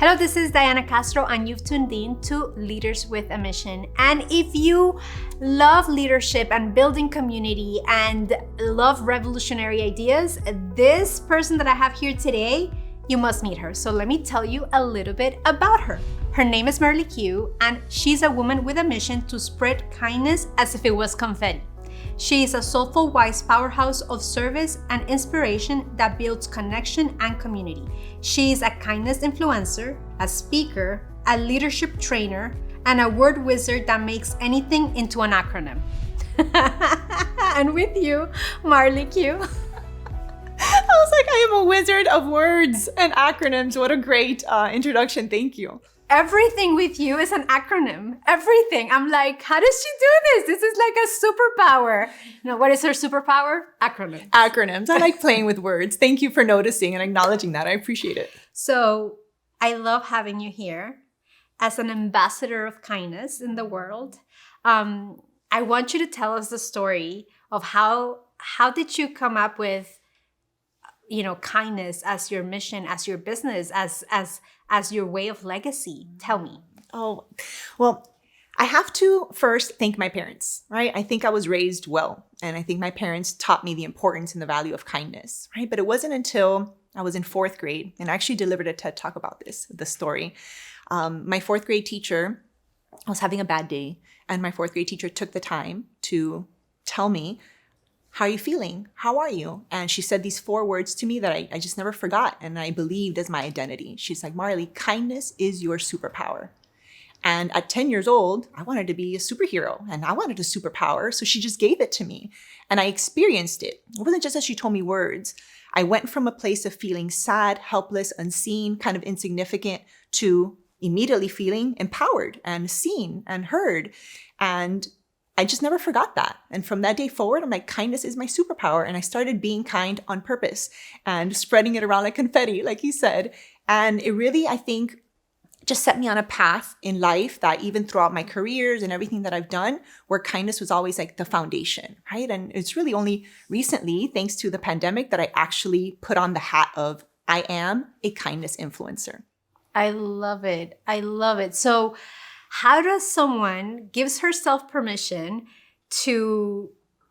Hello, this is Diana Castro, and you've tuned in to Leaders with a Mission. And if you love leadership and building community and love revolutionary ideas, this person that I have here today, you must meet her. So let me tell you a little bit about her. Her name is Marilyn, and she's a woman with a mission to spread kindness as if it was confetti. She is a soulful, wise powerhouse of service and inspiration that builds connection and community. She is a kindness influencer, a speaker, a leadership trainer, and a word wizard that makes anything into an acronym. And with you, Marilyn. I was like, I am a wizard of words and acronyms. What a great introduction. Thank you. Everything with you is an acronym. Everything. I'm like, how does she do this? This is like a superpower. No, what is her superpower? Acronym. Acronyms. I like playing with words. Thank you for noticing and acknowledging that. I appreciate it. So I love having you here as an ambassador of kindness in the world. I want you to tell us the story of how did you come up with, kindness as your mission, as your business, as your way of legacy. Tell me. Oh, well, I have to first thank my parents, right? I think I was raised well, and I think my parents taught me the importance and the value of kindness, right? But it wasn't until I was in fourth grade, and I actually delivered a TED Talk about the story. My fourth grade teacher, I was having a bad day, and my fourth grade teacher took the time to tell me, how are you feeling? How are you? And she said these 4 words to me that I just never forgot, and I believed as my identity. She's like, Marilyn, kindness is your superpower. And at 10 years old, I wanted to be a superhero, and I wanted a superpower, so she just gave it to me. And I experienced it. It wasn't just that she told me words. I went from a place of feeling sad, helpless, unseen, kind of insignificant, to immediately feeling empowered and seen and heard. And I just never forgot that. And from that day forward, I'm like, kindness is my superpower. And I started being kind on purpose and spreading it around like confetti, like you said. And it really, I think, just set me on a path in life that even throughout my careers and everything that I've done, where kindness was always like the foundation, right? And it's really only recently, thanks to the pandemic, that I actually put on the hat of I am a kindness influencer. I love it. I love it. So how does someone gives herself permission to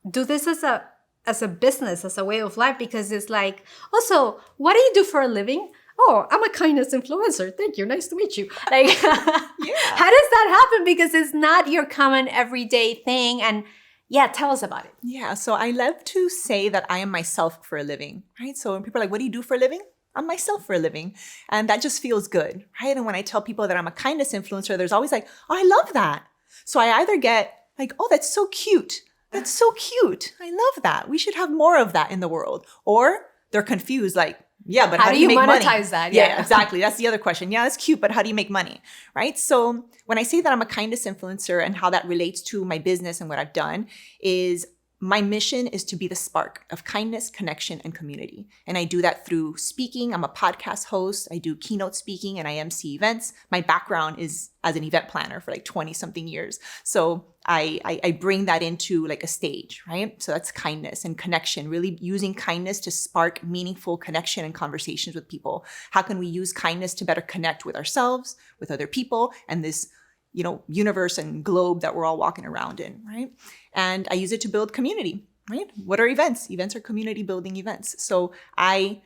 do this as a business, as a way of life? Because it's like, also, what do you do for a living? Oh, I'm a kindness influencer. Thank you. Nice to meet you. Like, Yeah. How does that happen? Because it's not your common everyday thing. And yeah, tell us about it. Yeah. So I love to say that I am myself for a living, right? So when people are like, what do you do for a living? I'm myself for a living. And that just feels good, right? And when I tell people that I'm a kindness influencer, there's always like, oh, I love that. So I either get like, oh, that's so cute. That's so cute. I love that. We should have more of that in the world. Or they're confused, like, yeah, but how do you make money? Monetize that? Yeah, exactly. That's the other question. Yeah, that's cute, but how do you make money? Right? So when I say that I'm a kindness influencer and how that relates to my business and what I've done is my mission is to be the spark of kindness, connection, and community. And I do that through speaking. I'm a podcast host. I do keynote speaking and I MC events. My background is as an event planner for like 20 something years. So I bring that into like a stage, right? So that's kindness and connection, really using kindness to spark meaningful connection and conversations with people. How can we use kindness to better connect with ourselves, with other people, and this universe and globe that we're all walking around in, right? And I use it to build community, right? What are events? Events are community building events. So I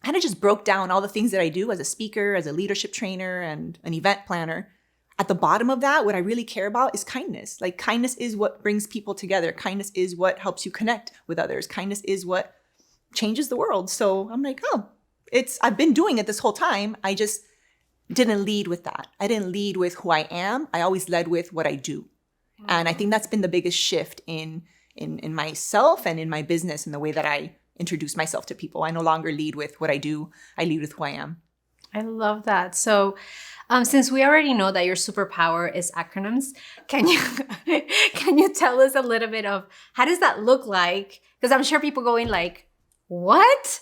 kind of just broke down all the things that I do as a speaker, as a leadership trainer, and an event planner. At the bottom of that, what I really care about is kindness. Like kindness is what brings people together. Kindness is what helps you connect with others. Kindness is what changes the world. So I'm like, I've been doing it this whole time. I just didn't lead with that. I didn't lead with who I am. I always led with what I do. And I think that's been the biggest shift in myself and in my business and the way that I introduce myself to people. I no longer lead with what I do. I lead with who I am. I love that. So since we already know that your superpower is acronyms, can you tell us a little bit of how does that look like? Because I'm sure people going like, what?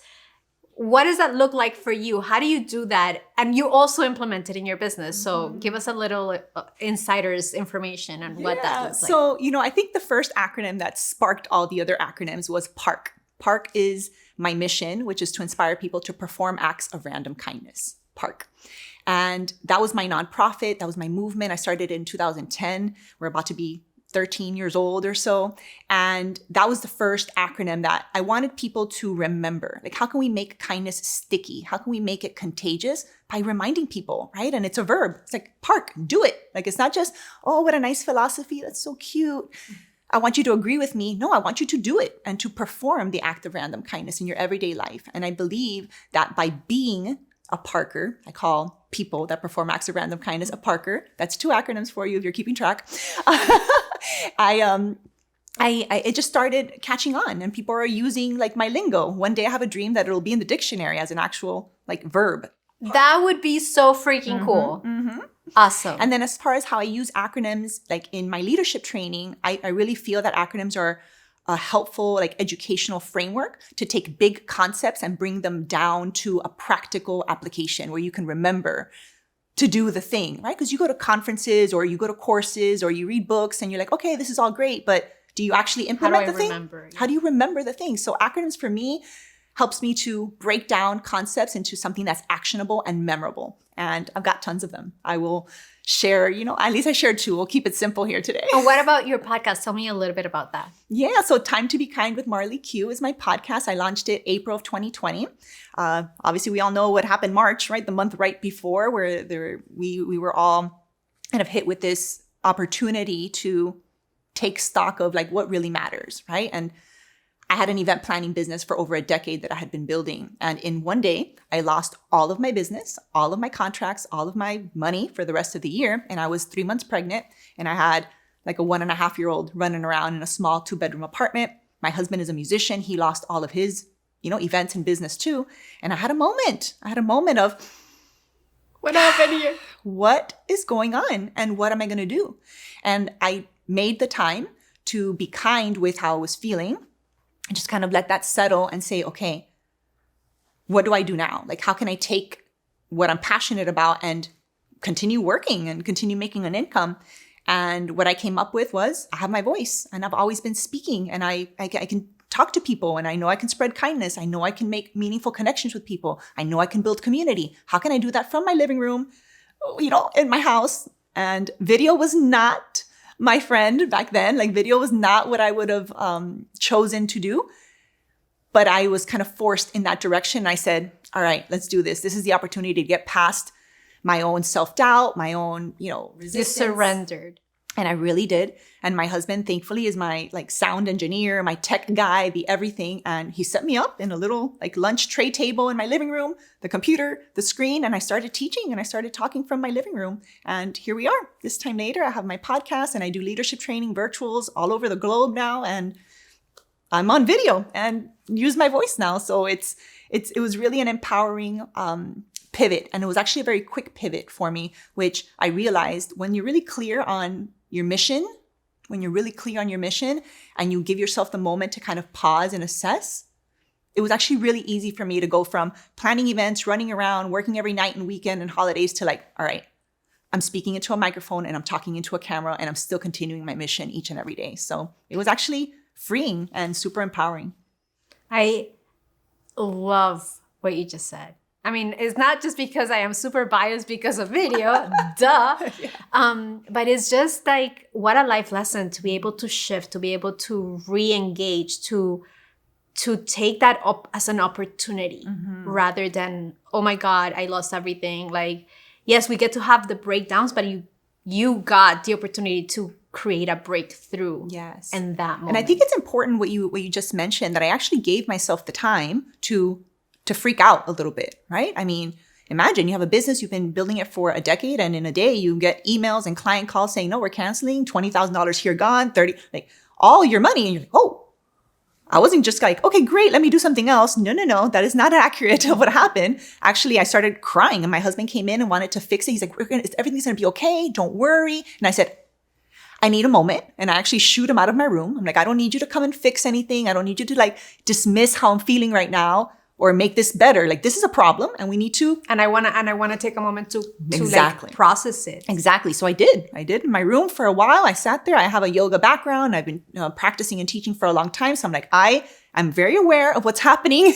What does that look like for you? How do you do that? And you also implement it in your business. So give us a little insider's information on what that looks like. So, I think the first acronym that sparked all the other acronyms was PARK. PARK is my mission, which is to inspire people to perform acts of random kindness. Park. And that was my nonprofit. That was my movement. I started in 2010. We're about to be 13 years old or so. And that was the first acronym that I wanted people to remember. Like, how can we make kindness sticky? How can we make it contagious? By reminding people, right? And it's a verb. It's like, park, do it. Like, it's not just, oh, what a nice philosophy. That's so cute. I want you to agree with me. No, I want you to do it and to perform the act of random kindness in your everyday life. And I believe that by being a Parker, I call people that perform acts of random kindness a Parker. That's 2 acronyms for you if you're keeping track. It just started catching on, and people are using like my lingo. One day I have a dream that it'll be in the dictionary as an actual like verb. That would be so freaking cool. Awesome. And then as far as how I use acronyms, like in my leadership training, I really feel that acronyms are a helpful, like educational framework to take big concepts and bring them down to a practical application where you can remember to do the thing, right? Because you go to conferences or you go to courses or you read books and you're like, okay, this is all great, but do you actually implement the thing? How do you remember the thing? So acronyms for me helps me to break down concepts into something that's actionable and memorable. And I've got tons of them. I will share, at least I shared 2. We'll keep it simple here today. And what about your podcast? Tell me a little bit about that. Yeah, so Time to Be Kind with Marilyn Q is my podcast. I launched it April of 2020. Obviously, we all know what happened March, right? The month right before, where we were all kind of hit with this opportunity to take stock of like what really matters, right? And I had an event planning business for over a decade that I had been building. And in one day, I lost all of my business, all of my contracts, all of my money for the rest of the year. And I was 3 months pregnant, and I had like a 1.5-year-old running around in a small 2-bedroom apartment. My husband is a musician. He lost all of his, events and business too. And I had a moment. Of, what happened here? What is going on? And what am I going to do? And I made the time to be kind with how I was feeling. And just kind of let that settle and say, okay, what do I do now? Like, how can I take what I'm passionate about and continue working and continue making an income? And what I came up with was, I have my voice and I've always been speaking, and I can talk to people, and I know I can spread kindness. I know I can make meaningful connections with people. I know I can build community. How can I do that from my living room, in my house? And video was not my friend back then. Like, video was not what I would have chosen to do, but I was kind of forced in that direction. I said, all right, let's do this. This is the opportunity to get past my own self-doubt, my own, resistance. You surrendered. And I really did. And my husband, thankfully, is my like sound engineer, my tech guy, the everything. And he set me up in a little like lunch tray table in my living room, the computer, the screen. And I started teaching and I started talking from my living room. And here we are. This time later, I have my podcast and I do leadership training virtuals all over the globe now. And I'm on video and use my voice now. So it was really an empowering pivot. And it was actually a very quick pivot for me, which I realized when you're really clear on your mission, and you give yourself the moment to kind of pause and assess, it was actually really easy for me to go from planning events, running around, working every night and weekend and holidays to like, all right, I'm speaking into a microphone and I'm talking into a camera and I'm still continuing my mission each and every day. So it was actually freeing and super empowering. I love what you just said. I mean, it's not just because I am super biased because of video, duh. Yeah. But it's just like, what a life lesson to be able to shift, to be able to re-engage, to take that up as an opportunity rather than, oh my God, I lost everything. Like, yes, we get to have the breakdowns, but you got the opportunity to create a breakthrough. Yes. In that moment. And I think it's important what you just mentioned, that I actually gave myself the time to freak out a little bit, right? I mean, imagine you have a business, you've been building it for a decade, and in a day you get emails and client calls saying, no, we're canceling, $20,000 here gone, 30, like all your money. And you're like, oh, I wasn't just like, okay, great, let me do something else. No, that is not accurate of what happened. Actually, I started crying and my husband came in and wanted to fix it. He's like, everything's going to be okay. Don't worry. And I said, I need a moment. And I actually shoot him out of my room. I'm like, I don't need you to come and fix anything. I don't need you to like dismiss how I'm feeling right now or make this better. Like, this is a problem and we need to. And I want to take a moment to exactly like process it. Exactly. So I did in my room for a while. I sat there. I have a yoga background. I've been practicing and teaching for a long time. So I'm like, I I'm very aware of what's happening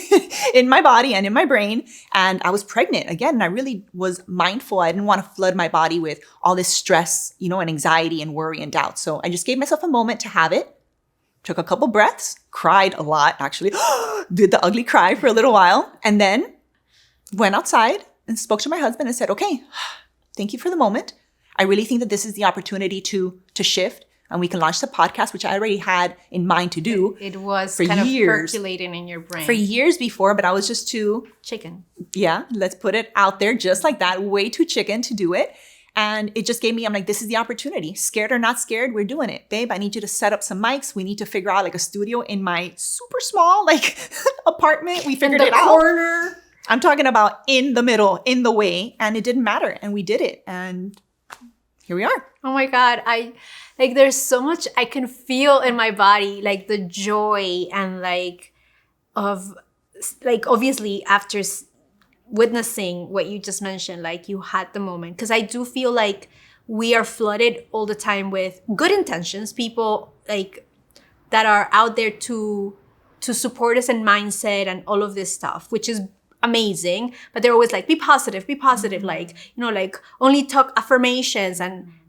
in my body and in my brain. And I was pregnant again. And I really was mindful. I didn't want to flood my body with all this stress, and anxiety and worry and doubt. So I just gave myself a moment to have it. Took a couple breaths, cried a lot, actually, did the ugly cry for a little while, and then went outside and spoke to my husband and said, okay, thank you for the moment. I really think that this is the opportunity to shift, and we can launch the podcast, which I already had in mind to do. It was for kind years, of percolating in your brain. For years before, but I was just too... chicken. Yeah, let's put it out there just like that, way too chicken to do it. And it just gave me, I'm like, this is the opportunity. Scared or not scared, we're doing it. Babe, I need you to set up some mics. We need to figure out like a studio in my super small apartment. We figured it out. In the corner. I'm talking about in the middle, in the way. And it didn't matter. And we did it. And here we are. Oh my God. There's so much I can feel in my body, like the joy and obviously after witnessing what you just mentioned, like you had the moment. Because I do feel like we are flooded all the time with good intentions, people like that are out there to support us in mindset and all of this stuff, which is amazing. But they're always like, be positive, like only talk affirmations.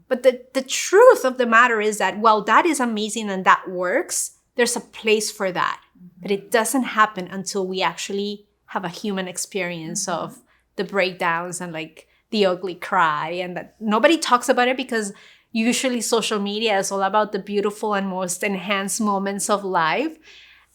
But the truth of the matter is that while that is amazing and that works, there's a place for that. But it doesn't happen until we actually have a human experience of the breakdowns and like the ugly cry, and that nobody talks about it because usually social media is all about the beautiful and most enhanced moments of life.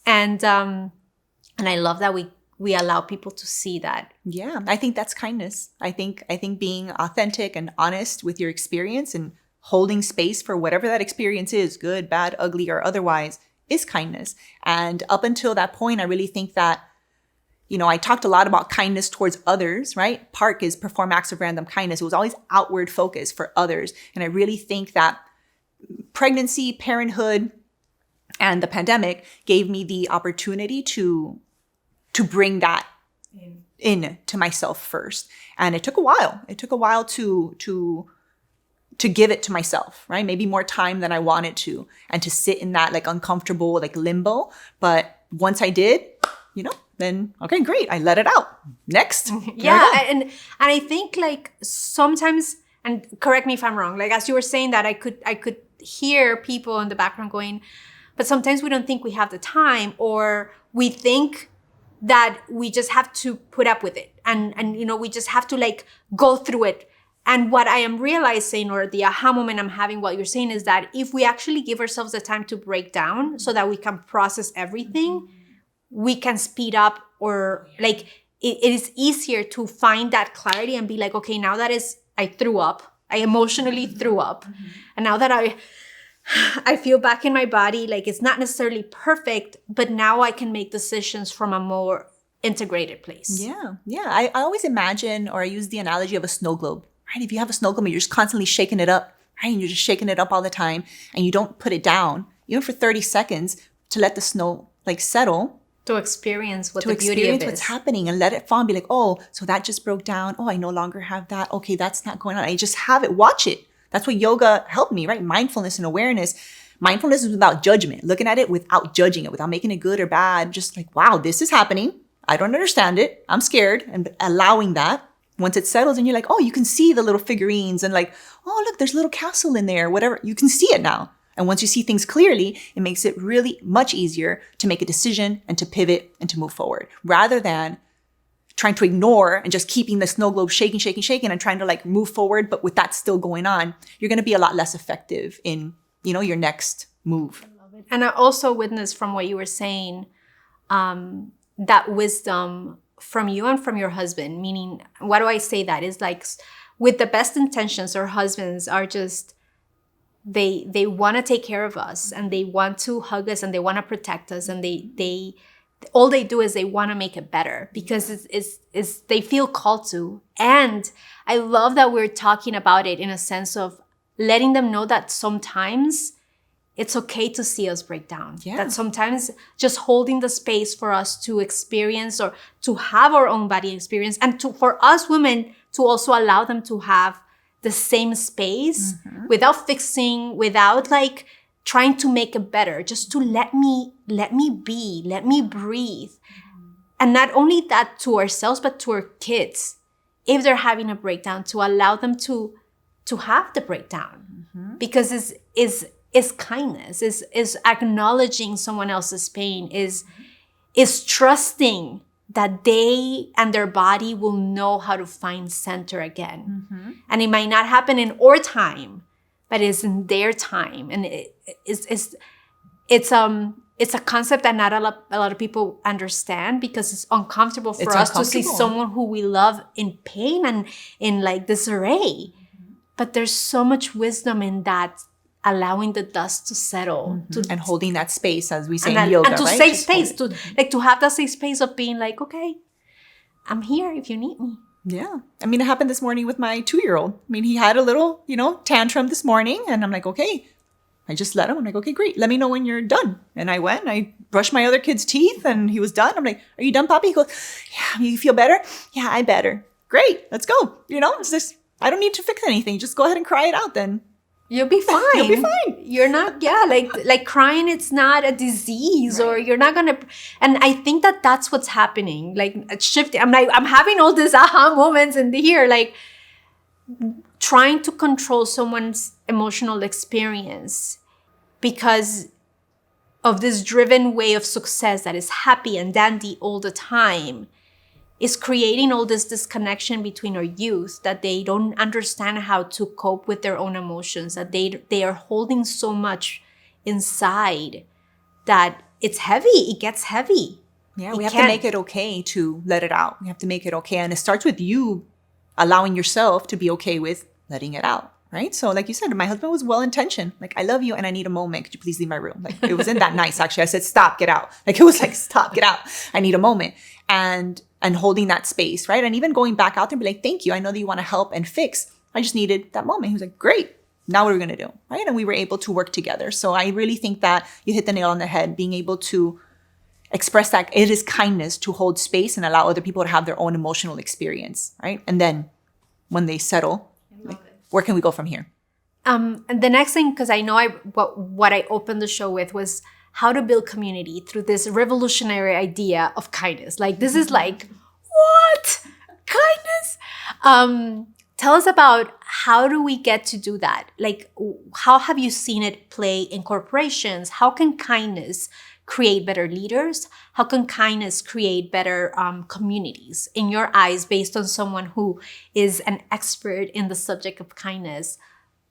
And I love that we allow people to see that. Yeah, I think that's kindness. I think being authentic and honest with your experience and holding space for whatever that experience is, good, bad, ugly, or otherwise, is kindness. And up until that point, I really think that I talked a lot about kindness towards others, right? Park is perform acts of random kindness. It was always outward focus for others. And I really think that pregnancy, parenthood, and the pandemic gave me the opportunity to bring that in to myself first. And it took a while. It took a while to give it to myself, right? Maybe more time than I wanted to, and to sit in that like uncomfortable like limbo. But once I did, then okay, great. I let it out. Next. Yeah. And I think like sometimes, and correct me if I'm wrong, like as you were saying that, I could hear people in the background going, but sometimes we don't think we have the time, or we think that we just have to put up with it. And we just have to like go through it. And what I am realizing, or the aha moment I'm having while you're saying, is that if we actually give ourselves the time to break down so that we can process everything, we can speed up, or like it is easier to find that clarity and be like, okay, now that I threw up, I emotionally threw up. And now that I feel back in my body, like it's not necessarily perfect, but now I can make decisions from a more integrated place. Yeah. I always imagine, or I use the analogy of a snow globe, right? If you have a snow globe, you're just constantly shaking it up, right? And you're just shaking it up all the time, and you don't put it down, even for 30 seconds, to let the snow like settle. To experience what the beauty of it is. To experience what's happening and let it fall and be like, oh, so that just broke down. Oh, I no longer have that. Okay, that's not going on. I just have it. Watch it. That's what yoga helped me, right? Mindfulness and awareness. Mindfulness is without judgment, looking at it without judging it, without making it good or bad. Just like, wow, this is happening. I don't understand it. I'm scared. And allowing that. Once it settles and you're like, oh, you can see the little figurines and like, oh, look, there's a little castle in there, whatever. You can see it now. And once you see things clearly, it makes it really much easier to make a decision and to pivot and to move forward, rather than trying to ignore and just keeping the snow globe shaking and trying to like move forward. But with that still going on, you're going to be a lot less effective in, your next move. I love it. And I also witnessed from what you were saying, that wisdom from you and from your husband, meaning, why do I say that? Is like with the best intentions, our husbands are just, they want to take care of us, and they want to hug us, and they want to protect us, and they all they do is they want to make it better because it's they feel called to. And I love that we're talking about it in a sense of letting them know that sometimes it's okay to see us break down. Yeah. That sometimes just holding the space for us to experience, or to have our own body experience, and for us women to also allow them to have the same space without fixing, without like trying to make it better, just to let me be, let me breathe. And not only that to ourselves, but to our kids. If they're having a breakdown, to allow them to have the breakdown. Because is kindness, is acknowledging someone else's pain, is trusting that they and their body will know how to find center again. And it might not happen in our time, but it's in their time. And it's a concept that not a lot of people understand, because it's uncomfortable for us to see someone who we love in pain and in like disarray. But there's so much wisdom in that, allowing the dust to settle. And holding that space, as we say in yoga, and to right? safe space, to have that safe space of being like, okay, I'm here if you need me. Yeah. I mean, it happened this morning with my 2-year-old. I mean, he had a little, tantrum this morning, and I'm like, okay. I just let him. I'm like, okay, great. Let me know when you're done. And I went, I brushed my other kid's teeth, and he was done. I'm like, are you done, Poppy? He goes, yeah, you feel better? Yeah, I better. Great. Let's go. It's just, I don't need to fix anything. Just go ahead and cry it out then. You'll be fine. You'll be fine. You're not, like crying, it's not a disease, or you're not gonna, and I think that's what's happening. Like shifting, I'm having all these aha moments in here, like trying to control someone's emotional experience because of this driven way of success that is happy and dandy all the time, is creating all this disconnection between our youth, that they don't understand how to cope with their own emotions, that they are holding so much inside that it's heavy. It gets heavy. Yeah, we have to make it okay to let it out. We have to make it okay. And it starts with you allowing yourself to be okay with letting it out, right? So like you said, my husband was well-intentioned. Like, I love you and I need a moment. Could you please leave my room? Like, it wasn't that nice, actually. I said, stop, get out. Like, it was like, stop, get out. I need a moment. And holding that space, right? And even going back out there and be like, thank you. I know that you want to help and fix. I just needed that moment. He was like, great. Now what are we going to do? Right? And we were able to work together. So I really think that you hit the nail on the head, being able to express that it is kindness to hold space and allow other people to have their own emotional experience, right? And then when they settle, like, where can we go from here? And the next thing, because I know what I opened the show with was how to build community through this revolutionary idea of kindness. Like, this is like, what? Kindness? Tell us about how do we get to do that? Like, how have you seen it play in corporations? How can kindness create better leaders? How can kindness create better communities in your eyes, based on someone who is an expert in the subject of kindness?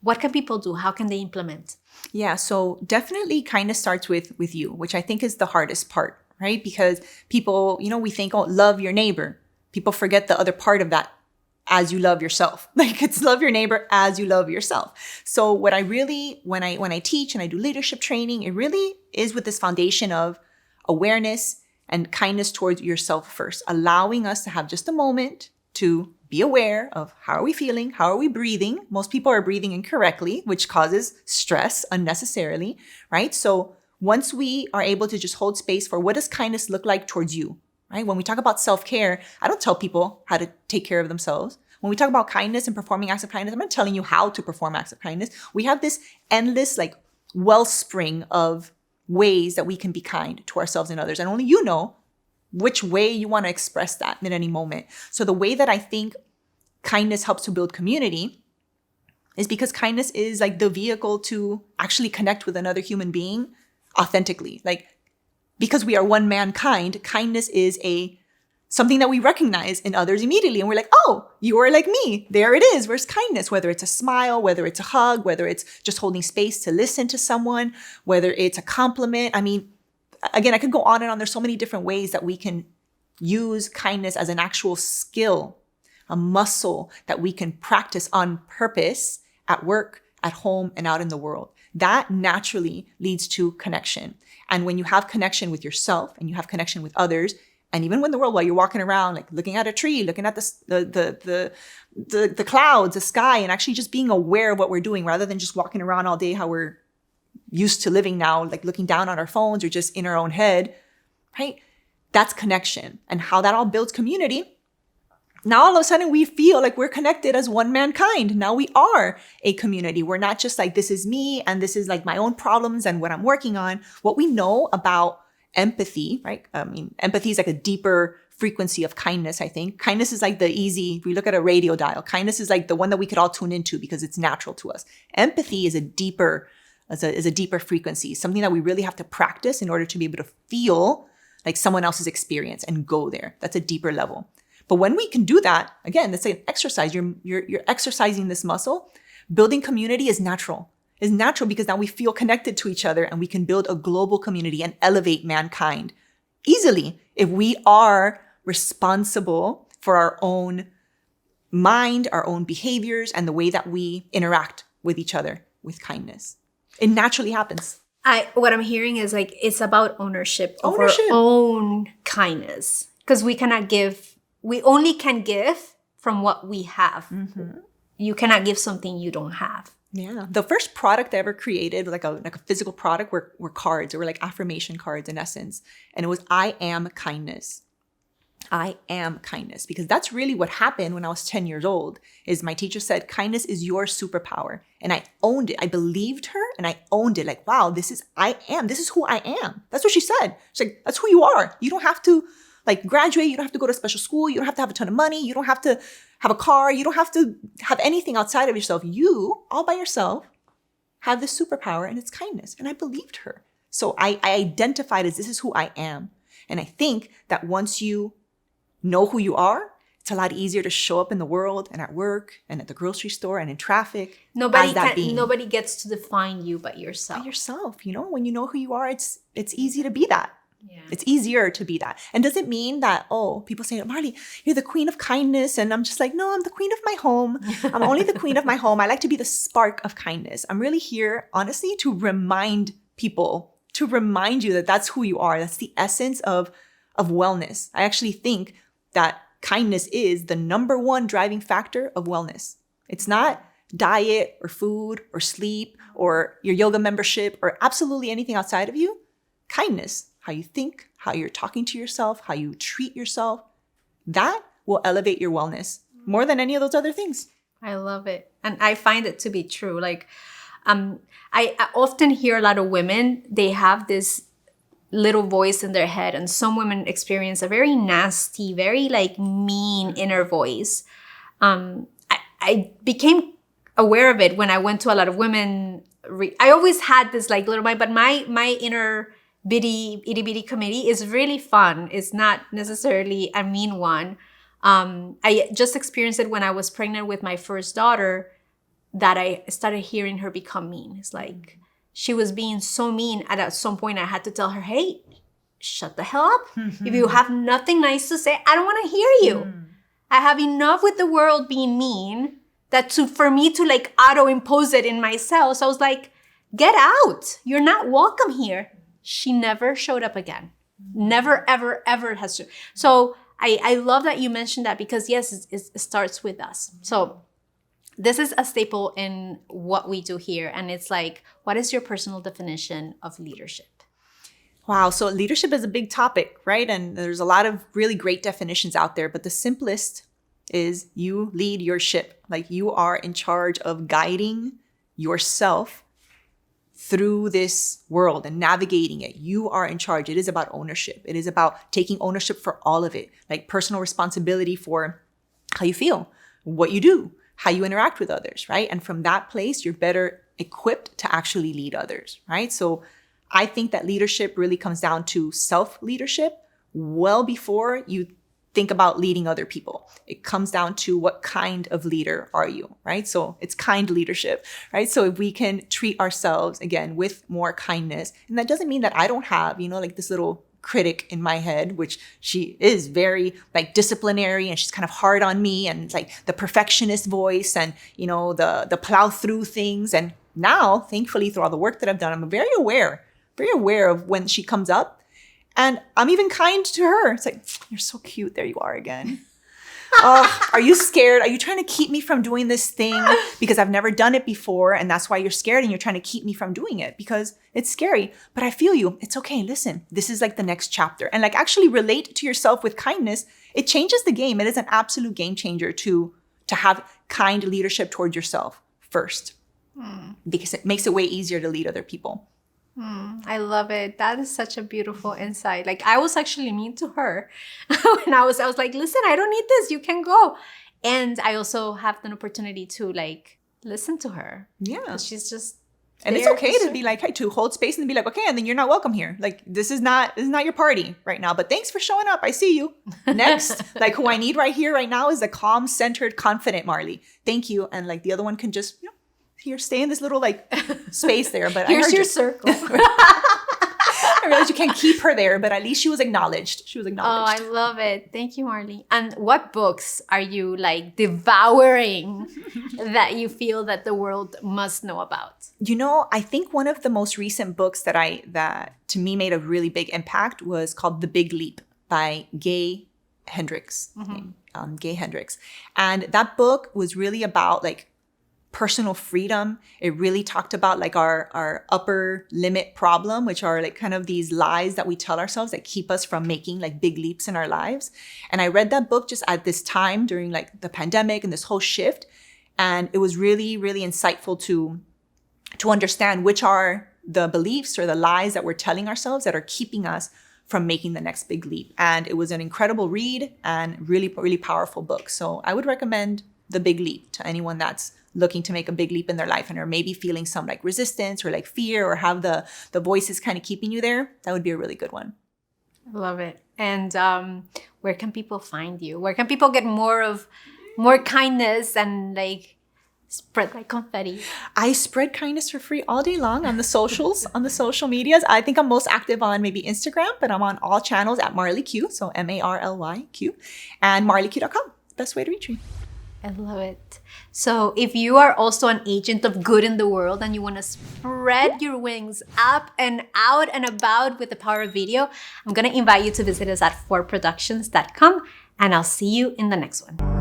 What can people do? How can they implement? Yeah, so definitely kindness starts with you, which I think is the hardest part, right? Because people, we think, oh, love your neighbor. People forget the other part of that, as you love yourself. Like, it's love your neighbor as you love yourself. So what I really, when I teach and I do leadership training, it really is with this foundation of awareness and kindness towards yourself first, allowing us to have just a moment to be aware of how are we feeling, how are we breathing. Most people are breathing incorrectly, which causes stress unnecessarily, right? So once we are able to just hold space for what does kindness look like towards you, right? When we talk about self-care, I don't tell people how to take care of themselves. When we talk about kindness and performing acts of kindness, I'm not telling you how to perform acts of kindness. We have this endless wellspring of ways that we can be kind to ourselves and others. And only you know which way you want to express that in any moment. So the way that I think kindness helps to build community is because kindness is like the vehicle to actually connect with another human being authentically. Like, because we are one mankind, kindness is something that we recognize in others immediately. And we're like, oh, you are like me. There it is. Where's kindness? Whether it's a smile, whether it's a hug, whether it's just holding space to listen to someone, whether it's a compliment. I mean, again, I could go on and on. There's so many different ways that we can use kindness as an actual skill, a muscle that we can practice on purpose at work, at home, and out in the world. That naturally leads to connection. And when you have connection with yourself and you have connection with others, and even when the world, while you're walking around, like looking at a tree, looking at the clouds, the sky, and actually just being aware of what we're doing rather than just walking around all day how we're used to living now, like looking down on our phones or just in our own head, right? That's connection. And how that all builds community now all of a sudden we feel like we're connected as one mankind. Now we are a community. We're not just like, this is me and this is like my own problems and what I'm working on. What we know about empathy, right? I mean, empathy is like a deeper frequency of kindness, I think. Kindness is like the easy, if we look at a radio dial, kindness is like the one that we could all tune into because it's natural to us. Empathy is a deeper frequency, something that we really have to practice in order to be able to feel like someone else's experience and go there. That's a deeper level. But when we can do that, again, that's like an exercise. You're exercising this muscle. Building community is natural. It's natural because now we feel connected to each other and we can build a global community and elevate mankind easily if we are responsible for our own mind, our own behaviors, and the way that we interact with each other with kindness. It naturally happens. What I'm hearing is like, it's about ownership of our own kindness. Because we only can give from what we have. Mm-hmm. You cannot give something you don't have. Yeah. The first product I ever created, like a physical product, were cards. They were like affirmation cards in essence. And it was, I am kindness. I am kindness. Because that's really what happened when I was 10 years old, is my teacher said, kindness is your superpower. And I owned it. I believed her and I owned it. Like, wow, this is who I am. That's what she said. She's like, that's who you are. You don't have to like graduate. You don't have to go to special school. You don't have to have a ton of money. You don't have to have a car. You don't have to have anything outside of yourself. You, all by yourself, have this superpower and it's kindness. And I believed her. So I identified as this is who I am. And I think that once you know who you are, it's a lot easier to show up in the world and at work and at the grocery store and in traffic. Nobody gets to define you but yourself. By yourself, when you know who you are, it's easy to be that. Yeah. It's easier to be that. And does it mean that, people say, Marley, you're the queen of kindness. And I'm just like, no, I'm the queen of my home. I'm only the queen of my home. I like to be the spark of kindness. I'm really here, honestly, to remind people, to remind you that that's who you are. That's the essence of wellness. I actually think that kindness is the number one driving factor of wellness. It's not diet or food or sleep or your yoga membership or absolutely anything outside of you. Kindness. How you think, how you're talking to yourself, how you treat yourself, that will elevate your wellness more than any of those other things. I love it. And I find it to be true. Like, I often hear a lot of women, they have this little voice in their head, and some women experience a very nasty, very like mean inner voice. I became aware of it when I went to a lot of women. I always had this like little mind, but my inner itty bitty committee is really fun. It's not necessarily a mean one. I just experienced it when I was pregnant with my first daughter, that I started hearing her become mean. It's like she was being so mean, and at some point I had to tell her, hey, shut the hell up. Mm-hmm. If you have nothing nice to say, I don't want to hear you. Mm. I have enough with the world being mean for me to like auto impose it in myself. So I was like, get out. You're not welcome here. She never showed up again. Never, ever, ever has to. So I love that you mentioned that, because yes, it starts with us. So this is a staple in what we do here. And it's like, what is your personal definition of leadership? Wow. So leadership is a big topic, right? And there's a lot of really great definitions out there. But the simplest is you lead your ship. Like, you are in charge of guiding yourself through this world and navigating it. You are in charge. It is about ownership. It is about taking ownership for all of it, like personal responsibility for how you feel, what you do, how you interact with others, right? And from that place, you're better equipped to actually lead others, right? So I think that leadership really comes down to self-leadership well before you think about leading other people. It comes down to what kind of leader are you, right? So it's kind leadership, right? So if we can treat ourselves, again, with more kindness, and that doesn't mean that I don't have, like this little critic in my head, which she is very like disciplinary and she's kind of hard on me, and it's like the perfectionist voice and, the plow through things. And now, thankfully, through all the work that I've done, I'm very aware of when she comes up. And I'm even kind to her. It's like, you're so cute. There you are again. Are you scared? Are you trying to keep me from doing this thing because I've never done it before? And that's why you're scared and you're trying to keep me from doing it because it's scary. But I feel you. It's okay. Listen, this is like the next chapter. And like actually relate to yourself with kindness it changes the game. It is an absolute game changer to have kind leadership towards yourself first, because it makes it way easier to lead other people. I love it. That is such a beautiful insight. Like, I was actually mean to her when I was like, listen, I don't need this. You can go. And I also have an opportunity to like listen to her. Yeah. She's just, and it's okay to be like, hey, to hold space and be like, okay, and then you're not welcome here. Like, this is not your party right now, but thanks for showing up. I see you. Next, like, who I need right here, right now is a calm, centered, confident Marley. Thank you. And like the other one can just, here, stay in this little like space there. But here's your circle. I realized you can't keep her there, but at least she was acknowledged. She was acknowledged. Oh, I love it. Thank you, Marley. And what books are you like devouring that you feel that the world must know about? I think one of the most recent books that to me made a really big impact was called The Big Leap by Gay Hendricks. Gay Hendricks. And that book was really about like personal freedom. It really talked about like our upper limit problem, which are like kind of these lies that we tell ourselves that keep us from making like big leaps in our lives. And I read that book just at this time during like the pandemic and this whole shift. And it was really, really insightful to understand which are the beliefs or the lies that we're telling ourselves that are keeping us from making the next big leap. And it was an incredible read and really, really powerful book. So I would recommend The Big Leap to anyone that's looking to make a big leap in their life and are maybe feeling some like resistance or like fear or have the voices kind of keeping you there. That would be a really good one. I love it. And where can people find you? Where can people get more kindness and like spread like confetti? I spread kindness for free all day long on the socials, on the social medias. I think I'm most active on maybe Instagram, but I'm on all channels at MarleyQ, so MarlyQ, and marleyq.com. Best way to reach me. I love it. So if you are also an agent of good in the world and you want to spread your wings up and out and about with the power of video, I'm going to invite you to visit us at 4productions.com, and I'll see you in the next one.